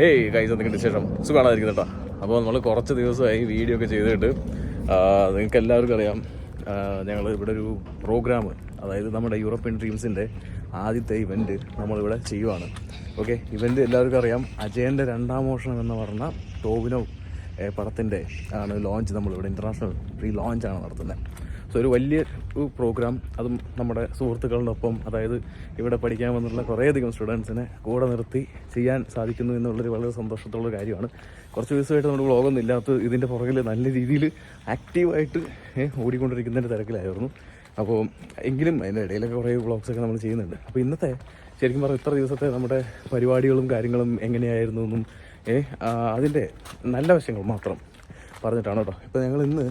Hey guys, എന്തെങ്കിലും ശേഷം സുഖമാണായിരിക്കും കേട്ടോ. അപ്പോൾ നമ്മൾ കുറച്ച് ദിവസമായി വീഡിയോ ഒക്കെ ചെയ്തിട്ട് നിങ്ങൾക്ക് എല്ലാവർക്കും അറിയാം, ഞങ്ങൾ ഇവിടെ ഒരു പ്രോഗ്രാം, അതായത് നമ്മുടെ യൂറോപ്യൻ ഡ്രീംസിൻ്റെ ആദ്യത്തെ ഇവൻറ്റ് നമ്മളിവിടെ ചെയ്യുവാണ്. ഓക്കെ, ഇവൻറ്റ് എല്ലാവർക്കും അറിയാം, അജയൻ്റെ രണ്ടാം മോഷണം എന്ന് പറഞ്ഞ ടോവിനോ പടത്തിൻ്റെ ആണ് ലോഞ്ച്. നമ്മളിവിടെ ഇൻ്റർനാഷണൽ പ്രീ ലോഞ്ചാണ് നടത്തുന്നത്. സോ ഒരു വലിയ പ്രോഗ്രാം, അതും നമ്മുടെ സുഹൃത്തുക്കളുടെ ഒപ്പം, അതായത് ഇവിടെ പഠിക്കാൻ വന്നുള്ള കുറേയധികം സ്റ്റുഡൻസിനെ കൂടെ നിർത്തി ചെയ്യാൻ സാധിക്കുന്നു എന്നുള്ളൊരു വളരെ സന്തോഷത്തോള്ള കാര്യമാണ്. കുറച്ച് ദിവസമായിട്ട് നമ്മൾ വ്ളോഗൊന്നും ഇല്ലാത്ത ഇതിൻ്റെ പുറകിൽ നല്ല രീതിയിൽ ആക്റ്റീവായിട്ട് ഓടിക്കൊണ്ടിരിക്കുന്നതിൻ്റെ തിരക്കിലായിരുന്നു. അപ്പോൾ എങ്കിലും അതിൻ്റെ ഇടയിലൊക്കെ കുറേ വ്ളോഗ്സൊക്കെ നമ്മൾ ചെയ്യുന്നുണ്ട്. അപ്പോൾ ഇന്നത്തെ ശരിക്കും പറഞ്ഞാൽ ഇത്ര ദിവസത്തെ നമ്മുടെ പരിപാടികളും കാര്യങ്ങളും എങ്ങനെയായിരുന്നു എന്നും അതിൻ്റെ നല്ല വശങ്ങൾ മാത്രം പറഞ്ഞിട്ടാണ് കേട്ടോ. ഇപ്പോൾ ഞങ്ങൾ ഇന്ന്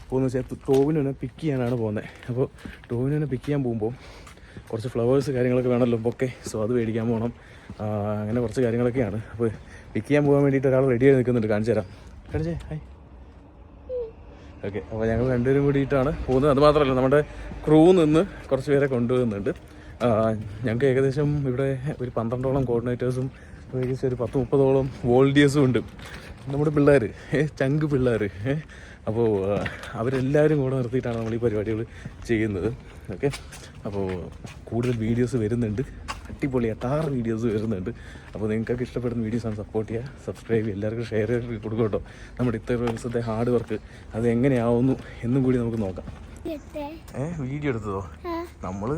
പോകുന്ന വെച്ചാൽ ടോവിനോനെ പിക്ക് ചെയ്യാനാണ് പോകുന്നത്. അപ്പോൾ ടോവിനോനെ പിക്ക് ചെയ്യാൻ പോകുമ്പോൾ കുറച്ച് ഫ്ലവേഴ്സ് കാര്യങ്ങളൊക്കെ വേണമല്ലോ ഒക്കെ. സോ അത് മേടിക്കാൻ പോകണം, അങ്ങനെ കുറച്ച് കാര്യങ്ങളൊക്കെയാണ്. അപ്പോൾ പിക്ക് ചെയ്യാൻ പോകാൻ വേണ്ടിയിട്ട് ഒരാൾ റെഡിയായി നിൽക്കുന്നുണ്ട്, കാണിച്ചു തരാം. കാണിച്ചേ, ഹായ്. ഓക്കെ, അപ്പോൾ ഞങ്ങൾ രണ്ടുപേരും കൂടിയിട്ടാണ് പോകുന്നത്. അതുമാത്രമല്ല, നമ്മുടെ ക്രൂ നിന്ന് കുറച്ച് പേരെ കൊണ്ടുപോകുന്നുണ്ട്. ഞങ്ങൾക്ക് ഏകദേശം ഇവിടെ ഒരു 12ഓളം കോർഡിനേറ്റേഴ്സും ഏകദേശം ഒരു 10-30ഓളം വോളണ്ടിയേഴ്സും ഉണ്ട്. നമ്മുടെ പിള്ളേർ, ചങ്ക് പിള്ളേർ. അപ്പോൾ അവരെല്ലാവരും കൂടെ നിർത്തിയിട്ടാണ് നമ്മൾ ഈ പരിപാടികൾ ചെയ്യുന്നത്. ഓക്കെ, അപ്പോൾ കൂടുതൽ വീഡിയോസ് വരുന്നുണ്ട്, അടിപൊളി അട്ടാറ് വീഡിയോസ് വരുന്നുണ്ട്. അപ്പോൾ നിങ്ങൾക്കൊക്കെ ഇഷ്ടപ്പെടുന്ന വീഡിയോസാണ് സപ്പോർട്ട് ചെയ്യുക, സബ്സ്ക്രൈബ് ചെയ്യുക, എല്ലാവർക്കും ഷെയർ ചെയ്ത് കൊടുക്കും കേട്ടോ. നമ്മുടെ ഇത്ര ദിവസത്തെ ഹാർഡ് വർക്ക് അത് എങ്ങനെയാവുന്നു എന്നും കൂടി നമുക്ക് നോക്കാം. വീഡിയോ എടുത്തതോ? നമ്മൾ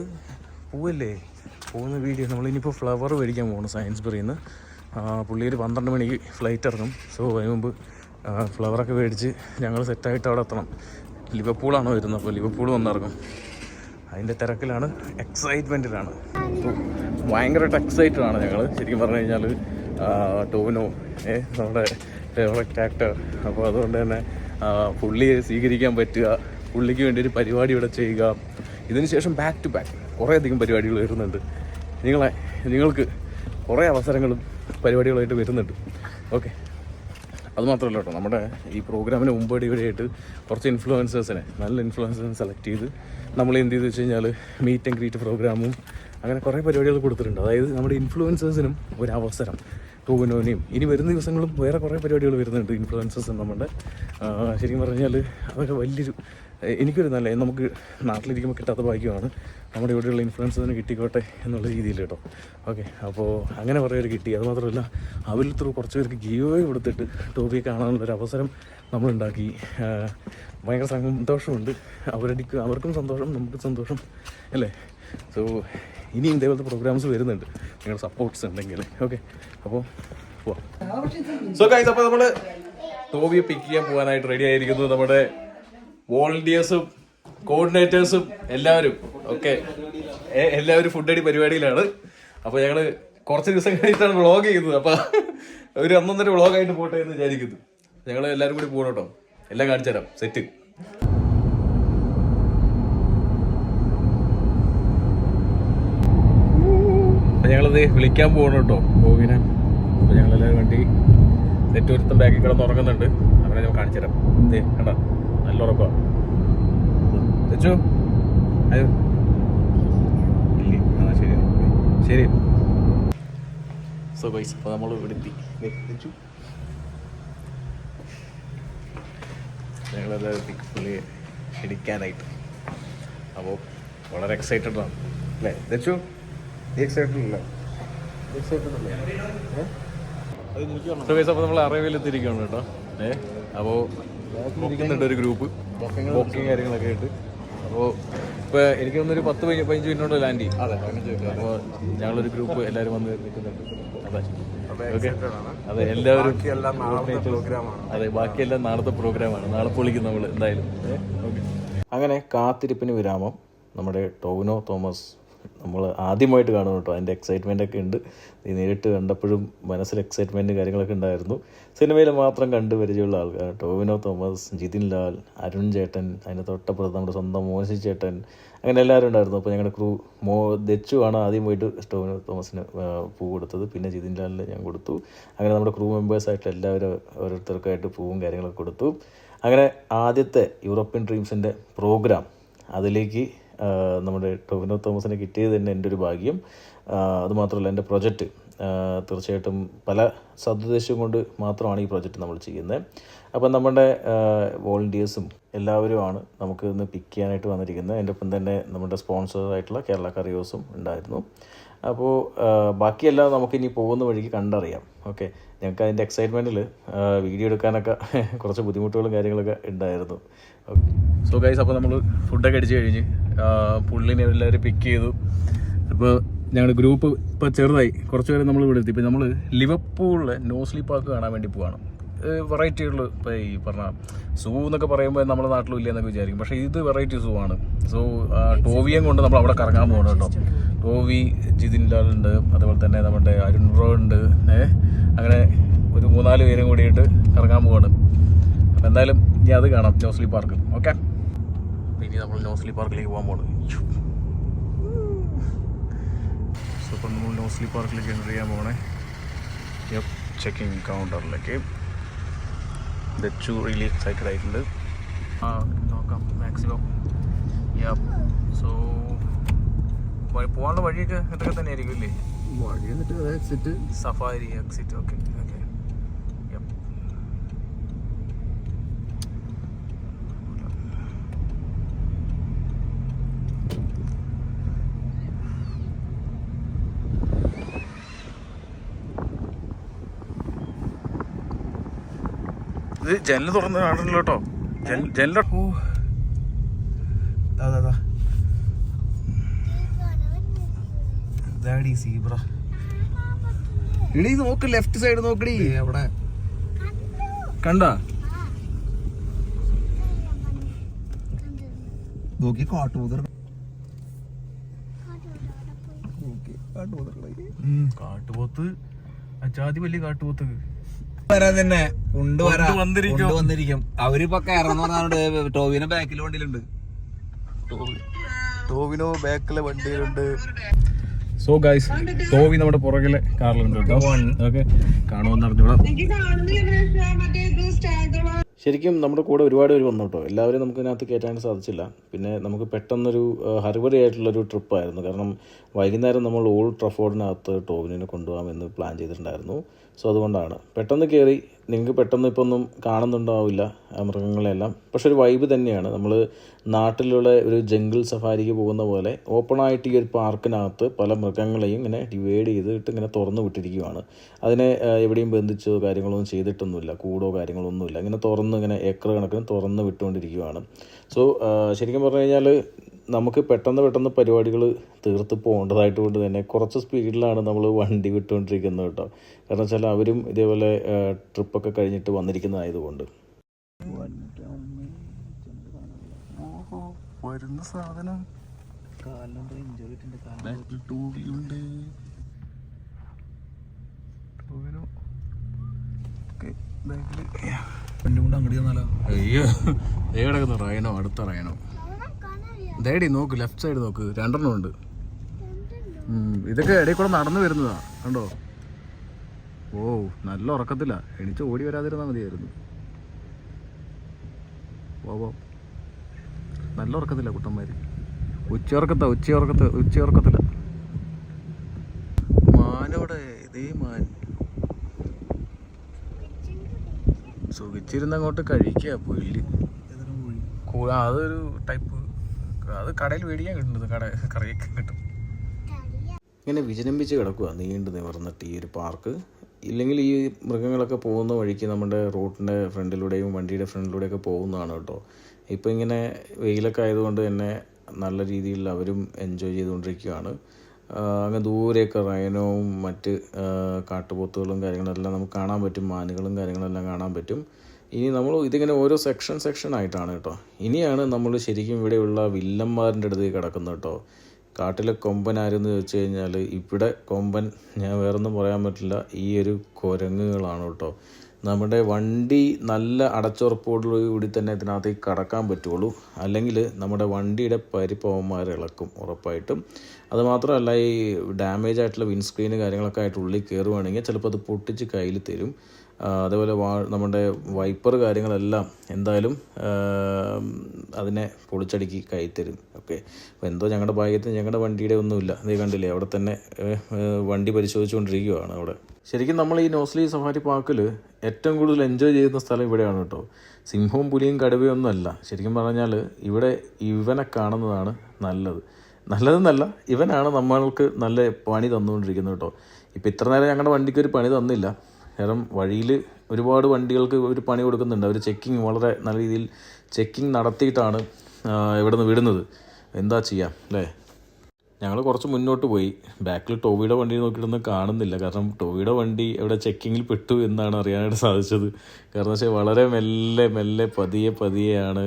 പോവല്ലേ, പോകുന്ന വീഡിയോ. നമ്മളിനിപ്പോൾ ഫ്ലവർ മേടിക്കാൻ പോകണം സയൻസ്ബറിയിൽ നിന്ന്. പുള്ളി ഒരു 12 മണിക്ക് ഫ്ലൈറ്റ് ഇറങ്ങും. സോ അതിന് മുമ്പ് ഫ്ലവറൊക്കെ മേടിച്ച് ഞങ്ങൾ സെറ്റായിട്ട് അവിടെ എത്തണം. ലിവർപൂളാണ് വരുന്നത്, അപ്പോൾ ലിവർപൂൾ വന്നിറങ്ങും. അതിൻ്റെ തിരക്കിലാണ്, എക്സൈറ്റ്മെൻറ്റിലാണ്. ഭയങ്കരമായിട്ട് എക്സൈറ്റഡ് ആണ് ഞങ്ങൾ. ശരിക്കും പറഞ്ഞു കഴിഞ്ഞാൽ ടോവിനോ നമ്മുടെ ഫേവറേറ്റ് ആക്ടർ. അപ്പോൾ അതുകൊണ്ട് തന്നെ പുള്ളിയെ സ്വീകരിക്കാൻ പറ്റുക, പുള്ളിക്ക് വേണ്ടി ഒരു പരിപാടി ഇവിടെ ചെയ്യുക. ഇതിന് ശേഷം ബാക്ക് ടു ബാക്ക് കുറേയധികം പരിപാടികൾ വരുന്നുണ്ട്. നിങ്ങൾക്ക് കുറേ അവസരങ്ങളും പരിപാടികളായിട്ട് വരുന്നുണ്ട്. ഓക്കെ, അതുമാത്രമല്ല കേട്ടോ, നമ്മുടെ ഈ പ്രോഗ്രാമിന് മുമ്പടിയായിട്ട് കുറച്ച് ഇൻഫ്ലുവൻസേഴ്സിനെ, നല്ല ഇൻഫ്ലുവൻസേഴ്സിനെ സെലക്ട് ചെയ്ത് നമ്മൾ എന്ത് ചെയ്ത് വെച്ച് കഴിഞ്ഞാൽ മീറ്റ് ആൻഡ് ഗ്രീറ്റ് പ്രോഗ്രാമും അങ്ങനെ കുറേ പരിപാടികൾ കൊടുത്തിട്ടുണ്ട്. അതായത് നമ്മുടെ ഇൻഫ്ലുവൻസേഴ്സിനും ഒരവസരം, ടോവിനോനെയും ഇനി വരുന്ന ദിവസങ്ങളും വേറെ കുറേ പരിപാടികൾ വരുന്നുണ്ട് ഇൻഫ്ലുവൻസേഴ്സ് നമ്മുടെ. ശരിക്കും പറഞ്ഞാൽ അതൊക്കെ വലിയൊരു, എനിക്കൊരു നല്ല, നമുക്ക് നാട്ടിലിരിക്കുമ്പോൾ കിട്ടാത്ത ഭാഗ്യമാണ്. നമ്മുടെ ഇവിടെയുള്ള ഇൻഫ്ലുവൻസേഴ്സിന് കിട്ടിക്കോട്ടെ എന്നുള്ള രീതിയിൽ കേട്ടോ. ഓക്കെ, അപ്പോൾ അങ്ങനെ കുറേ പേര് കിട്ടി. അതുമാത്രമല്ല, അവരിൽ ത്രൂ കുറച്ച് പേർക്ക് ഗീവേ കൊടുത്തിട്ട് ടോവിയെ കാണാനുള്ളൊരു അവസരം നമ്മളുണ്ടാക്കി. ഭയങ്കര സന്തോഷമുണ്ട്. അവർക്കും സന്തോഷം, നമുക്കും സന്തോഷം അല്ലേ. സോ ഇനിയും ഇതേപോലത്തെ പ്രോഗ്രാംസ് വരുന്നുണ്ട്, നിങ്ങളുടെ സപ്പോർട്ട്സ് ഉണ്ടെങ്കിൽ. ഓക്കെ, അപ്പോൾ പോവാം. സോ ഗൈസ്, അപ്പോൾ നമ്മൾ ടോവിയെ പിക്ക് ചെയ്യാൻ പോകാനായിട്ട് റെഡി ആയിരിക്കുന്നു. നമ്മുടെ വോളണ്ടിയേഴ്സും കോർഡിനേറ്റേഴ്സും എല്ലാവരും ഓക്കെ, എല്ലാവരും ഫുഡ് അടി പരിപാടിയിലാണ്. അപ്പോൾ ഞങ്ങൾ കുറച്ച് ദിവസം കഴിഞ്ഞിട്ടാണ് വ്ളോഗ് ചെയ്യുന്നത്. അപ്പോൾ ഒരു 1.5 വ്ളോഗായിട്ട് പോട്ടെ എന്ന് വിചാരിക്കുന്നു. ഞങ്ങൾ എല്ലാവരും കൂടി പോകണം കേട്ടോ, എല്ലാം കാണിച്ചു തരാം. സെറ്റ്. അപ്പം ഞങ്ങളത് വിളിക്കാൻ പോകണം കേട്ടോ ടോവിനെ. അപ്പോൾ ഞങ്ങളെല്ലാവരും വണ്ടി സെറ്റ് ഒരുത്തം ബാക്കിൽ കിടന്ന് ഉറങ്ങുന്നുണ്ട്. അങ്ങനെ ഞാൻ കാണിച്ചു തരാം. കണ്ട, നല്ല ഉറപ്പാണ്. തെച്ചു അയ്യോ ഇല്ലേ, ശരി ശരി. സോ ഗൈസ്, അപ്പോൾ നമ്മൾ ഇവിടെ എത്തി. തെച്ചു ഞങ്ങളെല്ലാവരും എത്തി പുള്ളിയെ ഇടിക്കാനായിട്ട്. അപ്പോൾ വളരെ എക്സൈറ്റഡ് ആണ് അല്ലേ തെച്ചു? നീ എക്സൈറ്റഡ് അല്ലേ? എക്സൈറ്റഡ് അല്ലേ? അപ്പോൾ നമ്മൾ അറേബ്യയിലെത്തിയിരിക്കുകയാണ് കേട്ടോ. അപ്പോൾ ഇരിക്കുന്നുണ്ട് ഒരു ഗ്രൂപ്പ്, ബുക്കിങ് കാര്യങ്ങളൊക്കെ ആയിട്ട്. അപ്പോൾ ഇപ്പോൾ എനിക്ക് തോന്നുന്നൊരു 10-15 മിനിറ്റോടെ ലാൻഡ് ചെയ്യും. അതെ, 15 മിനിറ്റ്. അപ്പോൾ ഞങ്ങളൊരു ഗ്രൂപ്പ് എല്ലാവരും വന്ന് നിൽക്കുന്നുണ്ട്. അതെ ഓക്കെ, അതെ എല്ലാവരും. അതെ, ബാക്കിയെല്ലാം നാളത്തെ പ്രോഗ്രാമാണ്. നാളെ പൊളിക്കും നമ്മൾ എന്തായാലും. ഓക്കെ, അങ്ങനെ കാത്തിരിപ്പിന് വിരാമം. നമ്മുടെ ടോവിനോ തോമസ് നമ്മൾ ആദ്യമായിട്ട് കാണുന്നു കേട്ടോ. അതിൻ്റെ എക്സൈറ്റ്മെൻറ്റൊക്കെ ഉണ്ട്. നീ നേരിട്ട് കണ്ടപ്പോഴും മനസ്സിൽ എക്സൈറ്റ്മെൻറ്റ് കാര്യങ്ങളൊക്കെ ഉണ്ടായിരുന്നു. സിനിമയിൽ മാത്രം കണ്ട് പരിചയമുള്ള ആൾക്കാർ ടോവിനോ തോമസ്, ജിതിൻ ലാൽ, അരുൺ ചേട്ടൻ, അതിൻ്റെ തൊട്ടപ്പുറത്ത് നമ്മുടെ സ്വന്തം മോശി ചേട്ടൻ, അങ്ങനെ എല്ലാവരും ഉണ്ടായിരുന്നു. അപ്പോൾ ഞങ്ങളുടെ ക്രൂ ദച്ചു ആണ് ആദ്യം പോയിട്ട് ടോവിനോ തോമസിന് പൂ കൊടുത്തത്. പിന്നെ ജിതിൻ ലാലിന് ഞാൻ കൊടുത്തു. അങ്ങനെ നമ്മുടെ ക്രൂ മെമ്പേഴ്സായിട്ട് എല്ലാവരും ഓരോരുത്തർക്കായിട്ട് പൂവും കാര്യങ്ങളൊക്കെ കൊടുത്തു. അങ്ങനെ ആദ്യത്തെ യൂറോപ്യൻ ഡ്രീംസിൻ്റെ പ്രോഗ്രാം അതിലേക്ക് നമ്മുടെ ടോവിനോ തോമസിനെ കിട്ടിയത് തന്നെ എൻ്റെ ഒരു ഭാഗ്യം. അതുമാത്രമല്ല, എൻ്റെ പ്രൊജക്റ്റ് തീർച്ചയായിട്ടും പല സദുദ്ദേശം കൊണ്ട് മാത്രമാണ് ഈ പ്രോജക്റ്റ് നമ്മൾ ചെയ്യുന്നത്. അപ്പം നമ്മുടെ വോളണ്ടിയേഴ്സും എല്ലാവരുമാണ് നമുക്ക് ഇന്ന് പിക്ക് ചെയ്യാനായിട്ട് വന്നിരിക്കുന്നത്. എൻ്റെ ഒപ്പം തന്നെ നമ്മുടെ സ്പോൺസറായിട്ടുള്ള കേരള കറിയോസും ഉണ്ടായിരുന്നു. അപ്പോൾ ബാക്കിയെല്ലാം നമുക്കിനി പോകുന്ന വഴിക്ക് കണ്ടറിയാം. ഓക്കെ, ഞങ്ങൾക്ക് അതിൻ്റെ എക്സൈറ്റ്മെൻറ്റിൽ വീഡിയോ എടുക്കാനൊക്കെ കുറച്ച് ബുദ്ധിമുട്ടുകളും കാര്യങ്ങളൊക്കെ ഉണ്ടായിരുന്നു. സോ ഗൈസ്, അപ്പോൾ നമ്മൾ ഫുഡൊക്കെ അടിച്ച് കഴിഞ്ഞ് പുള്ളിനെ എല്ലാവരും പിക്ക് ചെയ്തു. ഇപ്പോൾ ഞങ്ങളുടെ ഗ്രൂപ്പ് ഇപ്പോൾ ചെറുതായി കുറച്ച് പേര് നമ്മൾ ഇവിടെ എത്തി. ഇപ്പോൾ നമ്മൾ ലിവർപൂളിലെ നോസ്ലി പാർക്ക് കാണാൻ വേണ്ടി പോവാണ്. വെറൈറ്റികൾ ഇപ്പോൾ ഈ പറഞ്ഞ സൂ എന്നൊക്കെ പറയുമ്പോൾ നമ്മുടെ നാട്ടിലും ഇല്ല എന്നൊക്കെ വിചാരിക്കും, പക്ഷേ ഇത് വെറൈറ്റി സൂ ആണ്. സോ ടോവിയും കൊണ്ട് നമ്മൾ അവിടെ കറങ്ങാൻ പോകണം കേട്ടോ. ടോവി, ജിതിൻ ലാൽ ഉണ്ട്, അതുപോലെ തന്നെ നമ്മുടെ അരുൺ റോ ഉണ്ട്. അങ്ങനെ ഒരു 3-4 പേരും കൂടിയിട്ട് കറങ്ങാൻ പോവാണ്. അപ്പോൾ എന്തായാലും ഇനി അത് കാണാം നോസ്ലി പാർക്ക്. ഓക്കെ, ഇനി നമ്മൾ നോസ്ലി പാർക്കിലേക്ക് പോകാൻ പോകുന്നത്. സോ അപ്പോൾ നമ്മൾ നോസ്ലി പാർക്കിലേക്ക് എൻ്റർ ചെയ്യാൻ പോകണേ. ചെക്കിങ് കൗണ്ടറിലേക്ക് ദച്ചു റിയലി എക്സൈറ്റഡ് ആയിട്ടുണ്ട്. നോക്കാം മാക്സിമം. സോ പോകാനുള്ള വഴിയൊക്കെ ഇതൊക്കെ തന്നെ ആയിരിക്കും അല്ലേ? വഴി എന്നിട്ട് exit safari exit. Okay okay. ഇത് ജനൽ തുറന്ന് കാണണല്ലോ കേട്ടോ. ജനല സീബ്ര ഇടി നോക്ക്, ലെഫ്റ്റ് സൈഡ് നോക്കടി. അവിടെ കണ്ടാ നോക്കി കാട്ടുപോത്ത്. അജാതി വലിയ കാട്ടുപോത്ത് തന്നെ വന്നിരിക്കും. അവരിപ്പോ കയറുന്ന പറഞ്ഞാൽ ടോവിനോ ബാക്കിലെ വണ്ടിയിലുണ്ട്. ടോവിനോ ബാക്കിലെ വണ്ടിയിലുണ്ട്. സോ ഗൈസ്, ടോവി നമ്മുടെ പുറകിലെ കാറിലുണ്ട് കേട്ടോ. ഓക്കെ, കാണുമെന്ന് അറിഞ്ഞൂടാ. ശരിക്കും നമ്മുടെ കൂടെ ഒരുപാട് പേര് വന്നു കേട്ടോ. എല്ലാവരും നമുക്ക് ഇതിനകത്ത് കയറ്റാൻ സാധിച്ചില്ല. പിന്നെ നമുക്ക് പെട്ടെന്നൊരു ഹർബറി ആയിട്ടുള്ളൊരു ട്രിപ്പായിരുന്നു. കാരണം വൈകുന്നേരം നമ്മൾ ഓൾഡ് ട്രഫോർഡിനകത്ത് ടോവിനെ കൊണ്ടുപോകാമെന്ന് പ്ലാൻ ചെയ്തിട്ടുണ്ടായിരുന്നു. സോ അതുകൊണ്ടാണ് പെട്ടെന്ന് കയറി. നിങ്ങൾക്ക് പെട്ടെന്ന് ഇപ്പോൾ ഒന്നും കാണുന്നുണ്ടാവില്ല മൃഗങ്ങളെല്ലാം, പക്ഷെ ഒരു വൈബ് തന്നെയാണ്. നമ്മൾ നാട്ടിലുള്ള ഒരു ജംഗിൾ സഫാരിക്ക് പോകുന്ന പോലെ ഓപ്പണായിട്ട് ഈ ഒരു പാർക്കിനകത്ത് പല മൃഗങ്ങളെയും ഇങ്ങനെ ഡിവൈഡ് ചെയ്തിട്ട് ഇങ്ങനെ തുറന്നു വിട്ടിരിക്കുകയാണ്. അതിനെ എവിടെയും ബന്ധിച്ചോ കാര്യങ്ങളൊന്നും ചെയ്തിട്ടൊന്നുമില്ല, കൂടോ കാര്യങ്ങളൊന്നുമില്ല. ഇങ്ങനെ തുറന്ന് ഇങ്ങനെ ഏക്കർ കണക്കിന് തുറന്ന് വിട്ടുകൊണ്ടിരിക്കുകയാണ്. സോ ശരിക്കും പറഞ്ഞു കഴിഞ്ഞാൽ നമുക്ക് പെട്ടെന്ന് പരിപാടികൾ തീർത്ത് പോകേണ്ടതായിട്ട് കൊണ്ട് തന്നെ കുറച്ച് സ്പീഡിലാണ് നമ്മൾ വണ്ടി വിട്ടുകൊണ്ടിരിക്കുന്നത് കേട്ടോ. കാരണം വെച്ചാൽ അവരും ഇതേപോലെ ട്രിപ്പൊക്കെ കഴിഞ്ഞിട്ട് വന്നിരിക്കുന്നതായതുകൊണ്ട്. വരുന്ന സാധനം കിടക്കുന്ന റൈനോ, അടുത്ത റൈനോ. ദേടി നോക്ക്, ലെഫ്റ്റ് സൈഡ് നോക്ക്, 2 ഉണ്ട്. ഇതൊക്കെ ഇടയിൽ കൂടെ നടന്നു വരുന്നതാ കണ്ടോ. ഓ, നല്ല ഉറക്കത്തില്ല. എണിച്ച് ഓടി വരാതിരുന്നാൽ മതിയായിരുന്നു. ഓ, നല്ല ഉറക്കത്തില്ല കുട്ടന്മാര്. ഉച്ചയുറക്കത്തില്ല. മാനോടെ ഇതേ മാൻ സുഖിച്ചിരുന്ന് അങ്ങോട്ട് കഴിക്കുക പുല്ല്. അതൊരു ടൈപ്പ്, അത് കടയിൽ മേടിക്കാൻ കിട്ടുന്നത്, കറിയൊക്കെ കിട്ടും. ഇങ്ങനെ വിജനമ്പിച്ച് കിടക്കുക നീണ്ടു നിവർന്നിട്ട് ഈ ഒരു പാർക്ക്. ഇല്ലെങ്കിൽ ഈ മൃഗങ്ങളൊക്കെ പോകുന്ന വഴിക്ക് നമ്മുടെ റോഡിൻ്റെ ഫ്രണ്ടിലൂടെയും വണ്ടിയുടെ ഫ്രണ്ടിലൂടെയൊക്കെ പോകുന്നതാണ് കേട്ടോ. ഇപ്പോൾ ഇങ്ങനെ വെയിലൊക്കെ ആയതുകൊണ്ട് തന്നെ നല്ല രീതിയിൽ അവരും എൻജോയ് ചെയ്തുകൊണ്ടിരിക്കുകയാണ്. അങ്ങ് ദൂരെയൊക്കെ റൈനോവും മറ്റ് കാട്ടുപോത്തുകളും കാര്യങ്ങളെല്ലാം നമുക്ക് കാണാൻ പറ്റും. മാനുകളും കാര്യങ്ങളെല്ലാം കാണാൻ പറ്റും. ഇനി നമ്മൾ ഇതിങ്ങനെ ഓരോ സെക്ഷൻ ആയിട്ടാണ് കേട്ടോ. ഇനിയാണ് നമ്മൾ ശരിക്കും ഇവിടെയുള്ള വില്ലന്മാരുടെ അടുത്ത് കിടക്കുന്നത് കേട്ടോ. കാട്ടിലെ കൊമ്പൻ ആരെന്ന് ചോദിച്ചു കഴിഞ്ഞാൽ ഇവിടെ കൊമ്പൻ ഞാൻ വേറൊന്നും പറയാൻ പറ്റില്ല, ഈ ഒരു കുരങ്ങുകളാണ് കേട്ടോ. നമ്മുടെ വണ്ടി നല്ല അടച്ചുറപ്പോടുകൂടി തന്നെ ഇതിനകത്തേക്ക് കടക്കാൻ പറ്റുള്ളൂ. അല്ലെങ്കിൽ നമ്മുടെ വണ്ടിയുടെ പരിപ്പവന്മാർ ഇളക്കും ഉറപ്പായിട്ടും. അതുമാത്രമല്ല, ഈ ഡാമേജ് ആയിട്ടുള്ള വിൻസ്ക്രീന് കാര്യങ്ങളൊക്കെ ആയിട്ട് ഉള്ളിൽ കയറുവാണെങ്കിൽ ചിലപ്പോൾ അത് പൊട്ടിച്ച് കയ്യിൽ തരും. അതേപോലെ നമ്മുടെ വൈപ്പർ കാര്യങ്ങളെല്ലാം എന്തായാലും അതിനെ പൊളിച്ചടുക്കി കൈ തരും. ഓക്കെ, അപ്പോൾ എന്തോ ഞങ്ങളുടെ ഭാഗ്യത്തിന് ഞങ്ങളുടെ വണ്ടിയുടെ ഒന്നുമില്ല. നീ കണ്ടില്ലേ, അവിടെ തന്നെ വണ്ടി പരിശോധിച്ചുകൊണ്ടിരിക്കുകയാണ് അവിടെ. ശരിക്കും നമ്മൾ ഈ നോസ്ലി സഫാരി പാർക്കിൽ ഏറ്റവും കൂടുതൽ എൻജോയ് ചെയ്യുന്ന സ്ഥലം ഇവിടെയാണ് കേട്ടോ. സിംഹവും പുലിയും കടുവയും ഒന്നും അല്ല. ശരിക്കും പറഞ്ഞാൽ ഇവിടെ ഇവനെ കാണുന്നതാണ് നല്ലതെന്നല്ല, ഇവനാണ് നമ്മൾക്ക് നല്ല പണി തന്നുകൊണ്ടിരിക്കുന്നത് കേട്ടോ. ഇപ്പോൾ ഇത്ര നേരം ഞങ്ങളുടെ വണ്ടിക്ക് ഒരു പണി തന്നില്ല. കാരണം വഴിയിൽ ഒരുപാട് വണ്ടികൾക്ക് ഒരു പണി കൊടുക്കുന്നുണ്ട്. അവർ ചെക്കിങ് വളരെ നല്ല രീതിയിൽ ചെക്കിങ് നടത്തിയിട്ടാണ് ഇവിടെ നിന്ന് വിടുന്നത്. എന്താ ചെയ്യാം അല്ലേ. ഞങ്ങൾ കുറച്ച് മുന്നോട്ട് പോയി. ബാക്കിൽ ടോവിയുടെ വണ്ടി നോക്കിയിട്ടൊന്നും കാണുന്നില്ല. കാരണം ടോവിയുടെ വണ്ടി എവിടെ ചെക്കിങ്ങിൽ പെട്ടു എന്നാണ് അറിയാനായിട്ട് സാധിച്ചത്. കാരണം വെച്ചാൽ വളരെ മെല്ലെ പതിയെയാണ്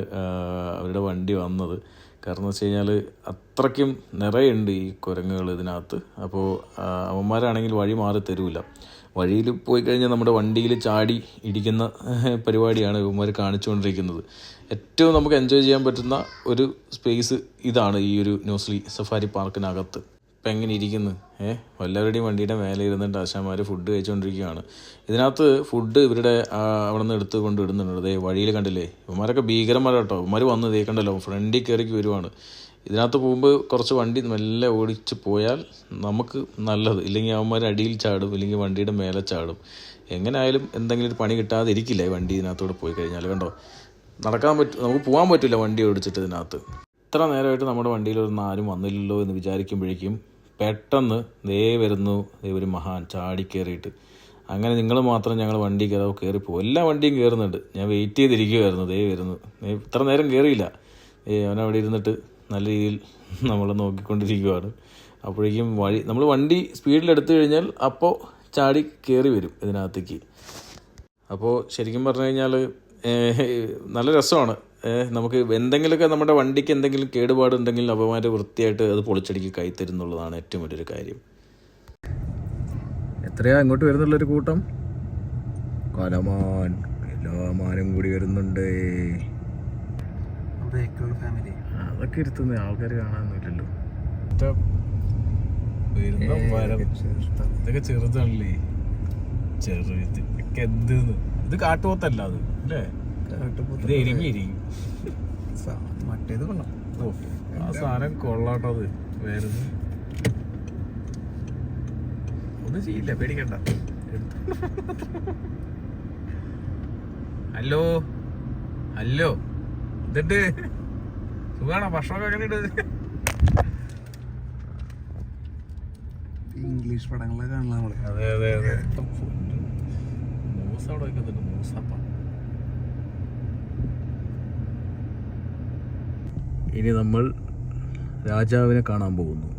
അവരുടെ വണ്ടി വന്നത്. കാരണം വെച്ച് കഴിഞ്ഞാൽ അത്രയ്ക്കും നിറയുണ്ട് ഈ കുരങ്ങുകൾ ഇതിനകത്ത്. അപ്പോൾ അവന്മാരാണെങ്കിൽ വഴി മാറി തരൂല. വഴിയിൽ പോയി കഴിഞ്ഞാൽ നമ്മുടെ വണ്ടിയിൽ ചാടി ഇടിക്കുന്ന പരിപാടിയാണ് ഇവന്മാർ കാണിച്ചുകൊണ്ടിരിക്കുന്നത്. ഏറ്റവും നമുക്ക് എൻജോയ് ചെയ്യാൻ പറ്റുന്ന ഒരു സ്പേസ് ഇതാണ്, ഈ ഒരു നോസ്ലി സഫാരി പാർക്കിനകത്ത്. ഇപ്പം എങ്ങനെ ഇരിക്കുന്നു എല്ലാവരുടെയും വണ്ടിയുടെ മേലെ ഇരുന്നിട്ട് ആശാന്മാർ ഫുഡ് കഴിച്ചുകൊണ്ടിരിക്കുകയാണ്. ഇതിനകത്ത് ഫുഡ് ഇവരുടെ അവിടെ നിന്ന് എടുത്ത് കൊണ്ട് ഇടുന്നുണ്ട്. അതേ വഴിയിൽ കണ്ടില്ലേ, ഇവന്മാരൊക്കെ ഭീകരന്മാരാണ് കേട്ടോ. ഇവന്മാർ വന്ന് ദേ കണ്ടല്ലോ ഫ്രണ്ടിൽ കയറിക്ക് വരുവാണ്. ഇതിനകത്ത് പോകുമ്പോൾ കുറച്ച് വണ്ടി മെല്ലെ ഓടിച്ച് പോയാൽ നമുക്ക് നല്ലത്. ഇല്ലെങ്കിൽ അവന്മാർ അടിയിൽ ചാടും, ഇല്ലെങ്കിൽ വണ്ടിയുടെ മേലെ ചാടും. എങ്ങനെ ആയാലും എന്തെങ്കിലും ഒരു പണി കിട്ടാതെ ഇരിക്കില്ല ഈ വണ്ടി ഇതിനകത്തോടെ പോയി കഴിഞ്ഞാൽ. കണ്ടോ, നമുക്ക് പോകാൻ പറ്റില്ല വണ്ടി ഓടിച്ചിട്ട് ഇതിനകത്ത്. ഇത്ര നേരമായിട്ട് നമ്മുടെ വണ്ടിയിലൊന്നും ആരും വന്നില്ലല്ലോ എന്ന് വിചാരിക്കുമ്പോഴേക്കും പെട്ടെന്ന് വരുന്നു ഒരു മഹാൻ ചാടിക്കയറിയിട്ട്. അങ്ങനെ നിങ്ങൾ മാത്രം ഞങ്ങൾ വണ്ടി കയറിപ്പോകും. എല്ലാ വണ്ടിയും കയറുന്നുണ്ട്. ഞാൻ വെയിറ്റ് ചെയ്തിരിക്കുമായിരുന്നു. വരുന്നു. ഇത്ര നേരം കയറിയില്ല. അവനവിടെ ഇരുന്നിട്ട് നല്ല രീതിയിൽ നമ്മൾ നോക്കിക്കൊണ്ടിരിക്കുകയാണ്. അപ്പോഴേക്കും നമ്മൾ വണ്ടി സ്പീഡിലെടുത്തു കഴിഞ്ഞാൽ അപ്പോൾ ചാടി കയറി വരും ഇതിനകത്തേക്ക്. അപ്പോൾ ശരിക്കും പറഞ്ഞു കഴിഞ്ഞാൽ നല്ല രസമാണ്. നമുക്ക് എന്തെങ്കിലുമൊക്കെ നമ്മുടെ വണ്ടിക്ക് എന്തെങ്കിലും കേടുപാടുണ്ടെങ്കിൽ അപമാനം വൃത്തിയായിട്ട് അത് പൊളിച്ചടിക്ക് കൈ തരുന്നുള്ളതാണ് ഏറ്റവും വലിയൊരു കാര്യം. എത്രയാ ഇങ്ങോട്ട് വരുന്നുള്ളൊരു കൂട്ടം? കലമാൻ എല്ലാമാനും കൂടി വരുന്നുണ്ട്. ഫാമിലി അതൊക്കെ ഇരുത്തുന്ന ആൾക്കാർ കാണാനൊന്നുമില്ലല്ലോ. ഇതൊക്കെ ചെറുതാണല്ലേ, ചെറുതൊക്കെ എന്തെന്ന്. ഇത് കാട്ടുപോത്തല്ല അത് അല്ലേ? ഇത് എരിഞ്ഞിരിക്കും. മറ്റേത് കൊള്ളാം. ആ സാധനം കൊള്ളാട്ടോ. അത് വരുന്നു. ഒന്നും ചെയ്യില്ല, പേടിക്കണ്ട. ഹലോ എന്നിട്ട് സുഖാണോ? ഭക്ഷണമൊക്കെ എങ്ങനെയുണ്ട്? ഇംഗ്ലീഷ് പടങ്ങളൊക്കെ കാണാൻ നമ്മള്. അതെ മൂസ അവിടെ വെക്കുന്നുണ്ട്. മൂസപ്പ. ഇനി നമ്മൾ രാജാവിനെ കാണാൻ പോകുന്നു.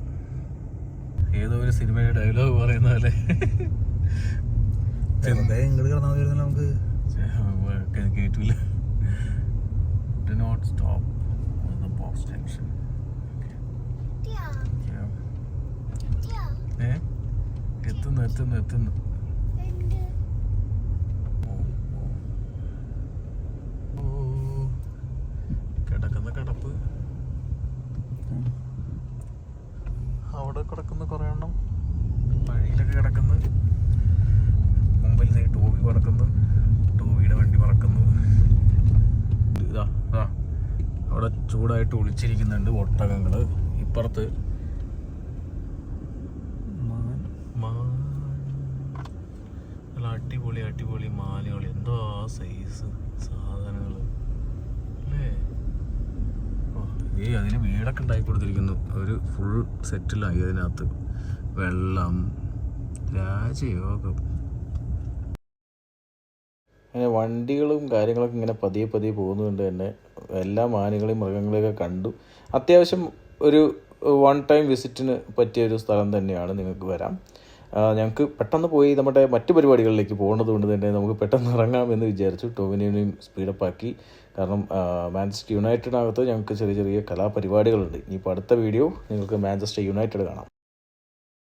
ഏതോ ഒരു സിനിമയുടെ ഡയലോഗ് പറയുന്ന പോലെ. നമുക്ക് കേട്ടില്ല. Do not stop at the box junction. എത്തുന്നു. കിടക്കുന്ന കിടപ്പ് അവിടെ കിടക്കുന്ന കുറേ എണ്ണം വഴിയിലൊക്കെ കിടക്കുന്നു. മുമ്പിൽ ടോവി പറക്കുന്നു, ടോവിയുടെ വണ്ടി പറക്കുന്നു. ഇതാ അവിടെ ചൂടായിട്ട് ഒളിച്ചിരിക്കുന്നുണ്ട് ഒട്ടകങ്ങള്. ഇപ്പുറത്ത് നല്ല അടിപൊളി മാനുകൾ. എന്തോ ആ സൈസ് സാധനങ്ങൾ അല്ലേ. അതിന് വീടൊക്കെ ഉണ്ടാക്കി കൊടുത്തിരിക്കുന്നു. ഒരു ഫുൾ സെറ്റിലായി അതിനകത്ത്. വെള്ളം, രാജയോഗം. അങ്ങനെ വണ്ടികളും കാര്യങ്ങളൊക്കെ ഇങ്ങനെ പതിയെ പോകുന്നതുകൊണ്ട് തന്നെ എല്ലാ മാനുകളെയും മൃഗങ്ങളെയൊക്കെ കണ്ടു. അത്യാവശ്യം ഒരു വൺ ടൈം വിസിറ്റിന് പറ്റിയ ഒരു സ്ഥലം തന്നെയാണ്. നിങ്ങൾക്ക് വരാം. ഞങ്ങൾക്ക് പെട്ടെന്ന് പോയി നമ്മുടെ മറ്റു പരിപാടികളിലേക്ക് പോകുന്നത് കൊണ്ട് തന്നെ നമുക്ക് പെട്ടെന്ന് ഇറങ്ങാമെന്ന് വിചാരിച്ചു. ടോവിനെയും സ്പീഡപ്പ് ആക്കി. കാരണം മാഞ്ചസ്റ്റർ യുണൈറ്റഡിനകത്ത് ഞങ്ങൾക്ക് ചെറിയ കലാപരിപാടികളുണ്ട്. ഇനിയിപ്പോൾ അടുത്ത വീഡിയോ നിങ്ങൾക്ക് മാഞ്ചസ്റ്റർ യുണൈറ്റഡ് കാണാം.